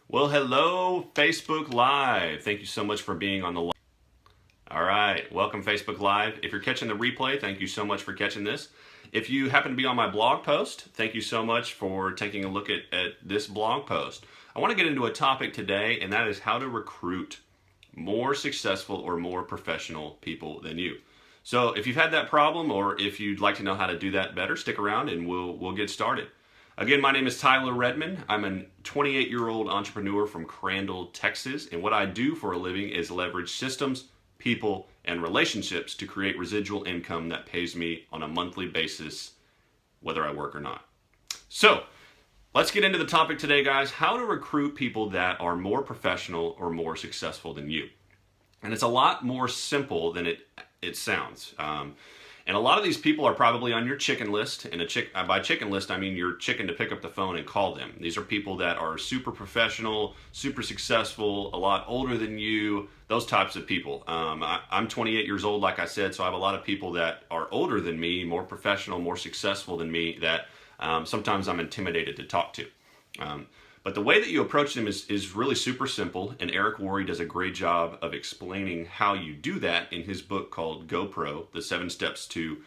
Well, hello, Facebook Live. Thank you so much for being on the live. All right, welcome Facebook Live. If you're catching the replay, thank you so much for catching this. If you happen to be on my blog post, thank you so much for taking a look at this blog post. I want to get into a topic today, and that is how to recruit more successful or more professional people than you. So if you've had that problem, or if you'd like to know how to do that better, stick around and we'll get started. Again, my name is Tyler Redman. I'm a 28-year-old entrepreneur from Crandall, Texas, and what I do for a living is leverage systems, people, and relationships to create residual income that pays me on a monthly basis, whether I work or not. So, let's get into the topic today, guys. How to recruit people that are more professional or more successful than you. And it's a lot more simple than it sounds. And a lot of these people are probably on your chicken list. And by chicken list, I mean your chicken to pick up the phone and call them. These are people that are super professional, super successful, a lot older than you, those types of people. I'm 28 years old, like I said, so I have a lot of people that are older than me, more professional, more successful than me, that sometimes I'm intimidated to talk to. But the way that you approach them is really super simple, and Eric Worre does a great job of explaining how you do that in his book called GoPro, The 7 Steps to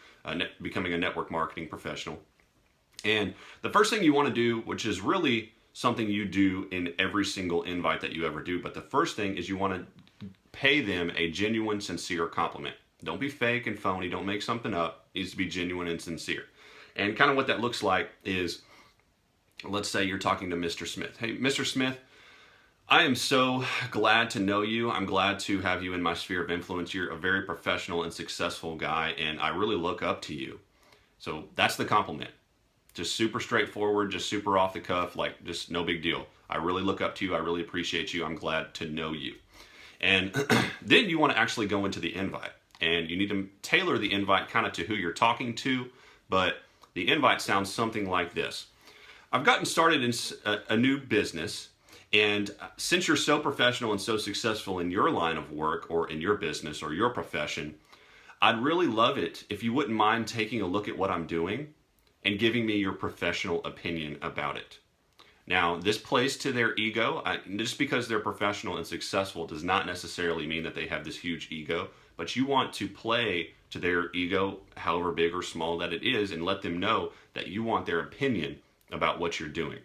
Becoming a Network Marketing Professional. And the first thing you want to do, which is really something you do in every single invite that you ever do, but the first thing is you want to pay them a genuine, sincere compliment. Don't be fake and phony, don't make something up. It needs to be genuine and sincere. And kind of what that looks like is, let's say you're talking to Mr. Smith. Hey, Mr. Smith, I am so glad to know you. I'm glad to have you in my sphere of influence. You're a very professional and successful guy, and I really look up to you. So that's the compliment. Just super straightforward, just super off the cuff, like just no big deal. I really look up to you. I really appreciate you. I'm glad to know you. And then you want to actually go into the invite. And you need to tailor the invite kind of to who you're talking to, but the invite sounds something like this. I've gotten started in a new business, and since you're so professional and so successful in your line of work or in your business or your profession, I'd really love it if you wouldn't mind taking a look at what I'm doing and giving me your professional opinion about it. Now, this plays to their ego. Just because they're professional and successful does not necessarily mean that they have this huge ego, but you want to play to their ego, however big or small that it is, and let them know that you want their opinion about what you're doing.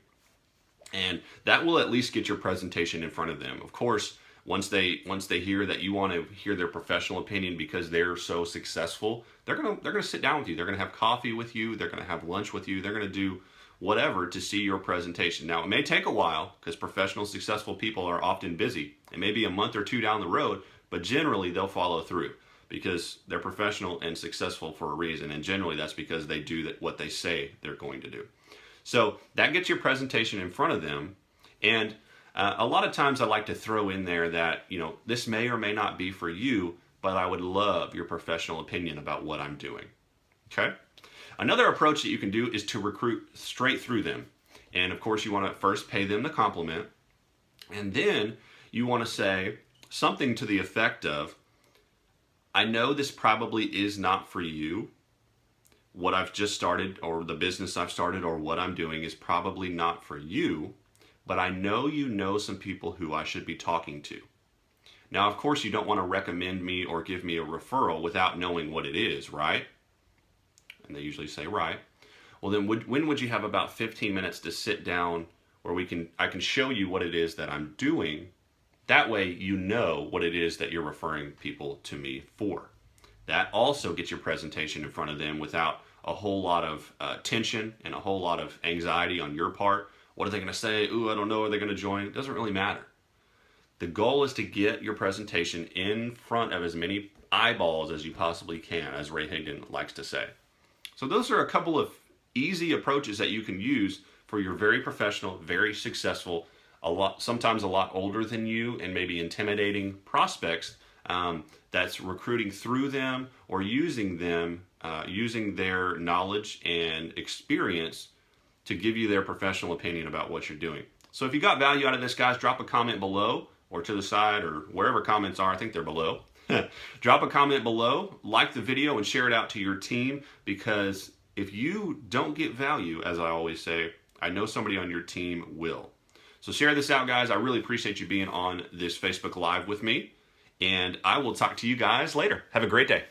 And that will at least get your presentation in front of them. Of course, once they hear that you want to hear their professional opinion because they're so successful, they're gonna sit down with you. They're gonna have coffee with you. They're gonna have lunch with you. They're gonna do whatever to see your presentation. Now, it may take a while because professional, successful people are often busy. It may be a month or two down the road, but generally they'll follow through because they're professional and successful for a reason. And generally that's because they do what they say they're going to do. So that gets your presentation in front of them. And a lot of times I like to throw in there that, this may or may not be for you, but I would love your professional opinion about what I'm doing. Okay? Another approach that you can do is to recruit straight through them. And of course, you want to first pay them the compliment. And then you want to say something to the effect of, I know this probably is not for you. What I've just started, or the business I've started, or what I'm doing is probably not for you, but I know you know some people who I should be talking to. Now, of course, you don't want to recommend me or give me a referral without knowing what it is, right? And they usually say, right. Well, then when would you have about 15 minutes to sit down where I can show you what it is that I'm doing? That way you know what it is that you're referring people to me for. That also gets your presentation in front of them without a whole lot of tension and a whole lot of anxiety on your part. What are they going to say? Ooh, I don't know. Are they going to join? It doesn't really matter. The goal is to get your presentation in front of as many eyeballs as you possibly can, as Ray Higdon likes to say. So those are a couple of easy approaches that you can use for your very professional, very successful, sometimes a lot older than you and maybe intimidating prospects that's recruiting through them or using them, using their knowledge and experience to give you their professional opinion about what you're doing. So if you got value out of this, guys, drop a comment below or to the side or wherever comments are. I think they're below. Drop a comment below, like the video, and share it out to your team, because if you don't get value, as I always say, I know somebody on your team will. So share this out, guys. I really appreciate you being on this Facebook Live with me. And I will talk to you guys later. Have a great day.